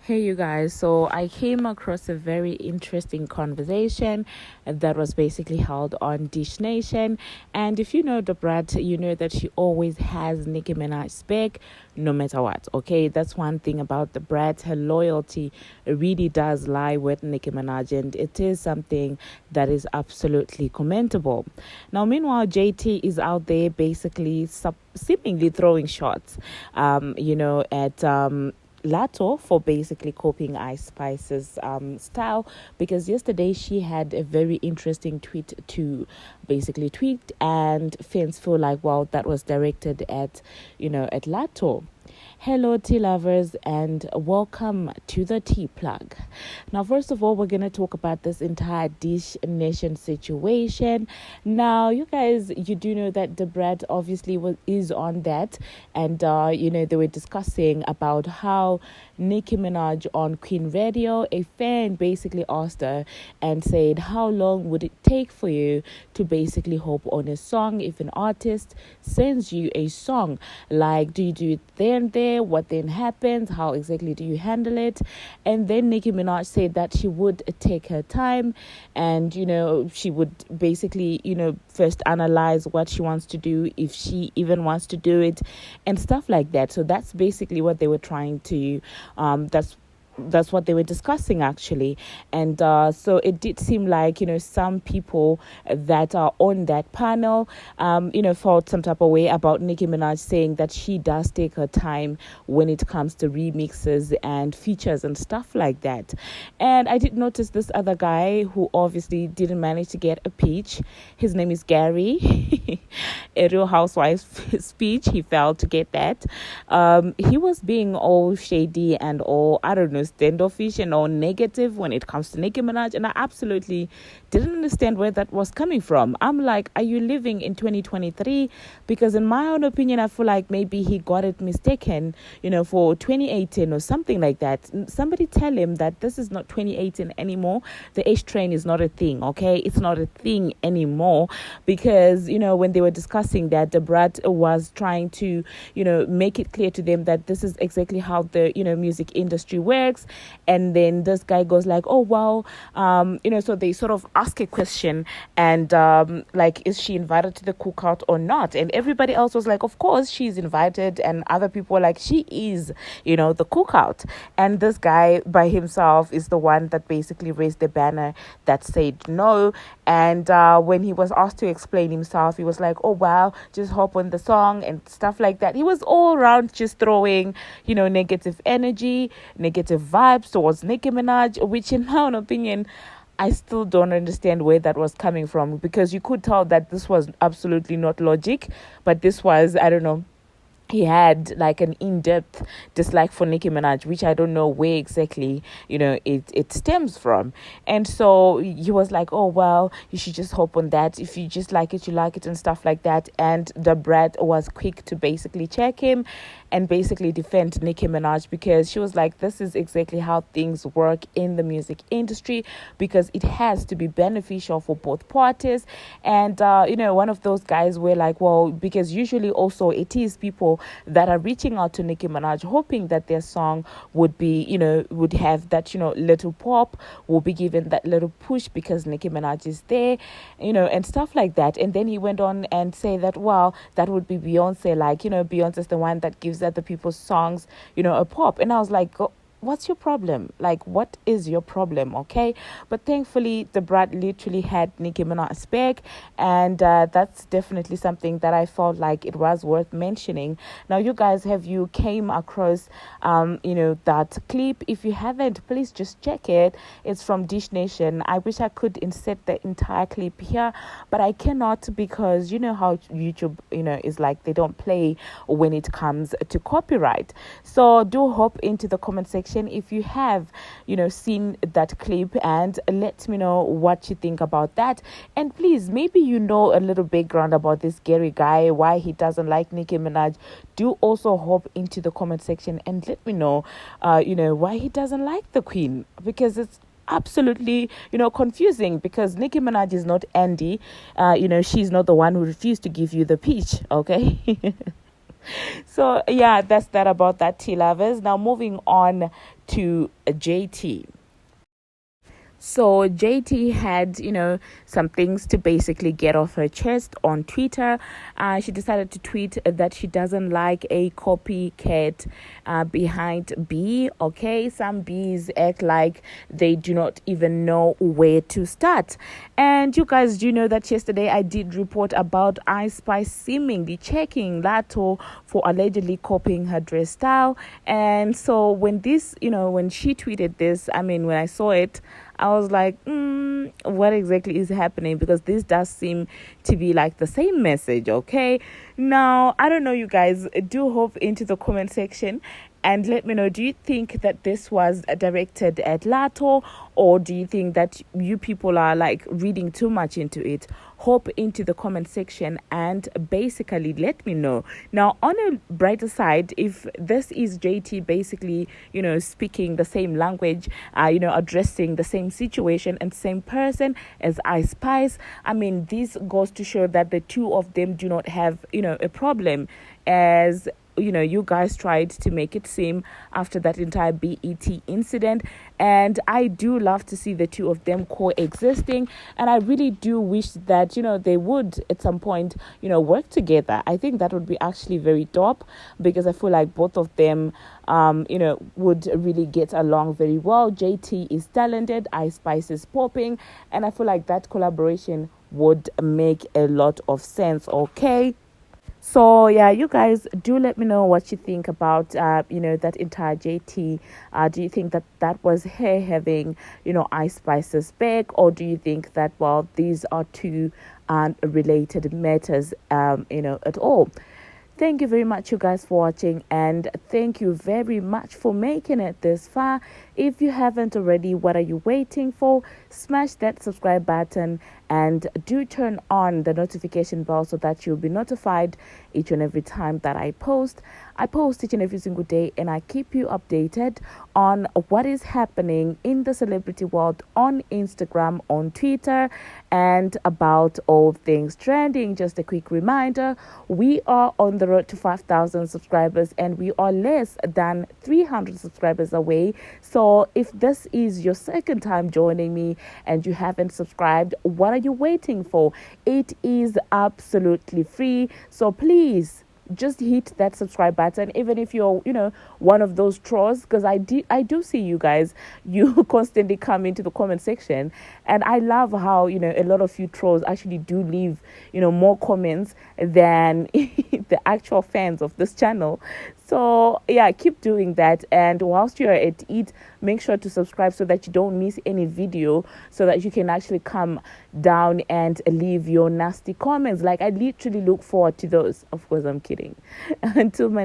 Hey you guys, so I came across a very interesting conversation that was basically held on Dish Nation. And if you know the Brat, you know that she always has Nicki Minaj's back no matter what. Okay, that's one thing about the Brat. Her loyalty really does lie with Nicki Minaj, and it is something that is absolutely commendable. Now, meanwhile, JT is out there basically seemingly throwing shots, at Latto for basically copying Ice Spice's style, because yesterday she had a very interesting tweet to basically tweet, and fans feel like, well, that was directed at Latto. Hello, tea lovers, and welcome to the tea plug. Now, first of all, we're going to talk about this entire Dish Nation situation. Now, you guys, you do know that the Brat obviously is on that, and they were discussing about how Nicki Minaj on Queen Radio, a fan basically asked her and said, how long would it take for you to basically hop on a song if an artist sends you a song? Like, do you do it there and there? What then happens? How exactly do you handle it? And then Nicki Minaj said that she would take her time, and she would basically first analyze what she wants to do, if she even wants to do it, and stuff like that. So that's basically what they were trying to that's what they were discussing, actually. And so it did seem like some people that are on that panel felt some type of way about Nicki Minaj saying that she does take her time when it comes to remixes and features and stuff like that. And I did notice this other guy who obviously didn't manage to get a peach. His name is Gary. A Real Housewives speech, he failed to get that. He was being all shady and all, I don't know, standoffish and all negative when it comes to Nicki Minaj, and I absolutely didn't understand where that was coming from. I'm like, are you living in 2023? Because in my own opinion, I feel like maybe he got it mistaken, for 2018 or something like that. Somebody tell him that this is not 2018 anymore. The H train is not a thing, okay? It's not a thing anymore, because when they were discussing that, the Brat was trying to make it clear to them that this is exactly how the music industry works. And then this guy goes like, oh wow, so they sort of ask a question, and like, is she invited to the cookout or not? And everybody else was like, of course she's invited, and other people were like, she is the cookout. And this guy by himself is the one that basically raised the banner that said no. And when he was asked to explain himself, he was like, oh wow, just hop on the song and stuff like that. He was all around just throwing negative energy, negative vibes towards Nicki Minaj, which in my own opinion, I still don't understand where that was coming from, because you could tell that this was absolutely not logic, but this was, I don't know, he had like an in-depth dislike for Nicki Minaj, which I don't know where exactly it stems from. And so he was like, oh well, you should just hop on that. If you just like it, you like it, and stuff like that. And the Brat was quick to basically check him and basically defend Nicki Minaj, because she was like, this is exactly how things work in the music industry, because it has to be beneficial for both parties. And one of those guys were like, well, because usually also it is people that are reaching out to Nicki Minaj hoping that their song would be would have that little pop, will be given that little push because Nicki Minaj is there, and stuff like that. And then he went on and say that, well, that would be Beyonce, like Beyonce is the one that gives other people's songs a pop. And I was like, what's your problem? Like, what is your problem? Okay. But thankfully, the Brat literally had Nicki Minaj's back, and that's definitely something that I felt like it was worth mentioning. Now, you guys, have you came across that clip? If you haven't, please just check it. It's from Dish Nation. I wish I could insert the entire clip here, but I cannot, because you know how YouTube is like, they don't play when it comes to copyright. So do hop into the comment section if you have seen that clip, and let me know what you think about that. And please, maybe a little background about this Gary guy, why he doesn't like Nicki Minaj. Do also hop into the comment section and let me know why he doesn't like the queen, because it's absolutely confusing, because Nicki Minaj is not Andy. She's not the one who refused to give you the peach, okay? So yeah, that's that about that, tea lovers. Now moving on to JT. So JT had, some things to basically get off her chest on Twitter. She decided to tweet that she doesn't like a copycat behind B. Okay, some Bs act like they do not even know where to start. And you guys do know that yesterday I did report about Ice Spice seemingly checking Latto for allegedly copying her dress style. And so when when she tweeted this, when I saw it, I was like, what exactly is happening? Because this does seem to be like the same message, okay? Now, I don't know, you guys. Do hop into the comment section and let me know, do you think that this was directed at Latto, or do you think that you people are like reading too much into it? Hop into the comment section and basically let me know. Now, on a brighter side, if this is JT basically, speaking the same language, addressing the same situation and same person as Ice Spice, this goes to show that the two of them do not have, a problem, as you guys tried to make it seem after that entire BET incident. And I do love to see the two of them coexisting, and I really do wish that they would at some point work together. I think that would be actually very dope, because I feel like both of them would really get along very well. JT is talented, Ice Spice is popping, and I feel like that collaboration would make a lot of sense. Okay, so yeah, you guys do let me know what you think about that entire JT. Do you think that that was her having Ice Spice's back, or do you think that these are two unrelated matters at all? Thank you very much, you guys, for watching, and thank you very much for making it this far. If you haven't already, what are you waiting for? Smash that subscribe button and do turn on the notification bell so that you'll be notified each and every time that I post. I post each and every single day, and I keep you updated on what is happening in the celebrity world on Instagram, on Twitter, and about all things trending. Just a quick reminder, we are on the road to 5,000 subscribers, and we are less than 300 subscribers away. So if this is your second time joining me and you haven't subscribed, what are you waiting for? It is absolutely free. So please just hit that subscribe button, even if you're one of those trolls, because I do see you guys, you constantly come into the comment section, and I love how a lot of you trolls actually do leave more comments than the actual fans of this channel. So yeah, keep doing that, and whilst you're at it, make sure to subscribe so that you don't miss any video, so that you can actually come down and leave your nasty comments. Like, I literally look forward to those. Of course, I'm kidding. Until my next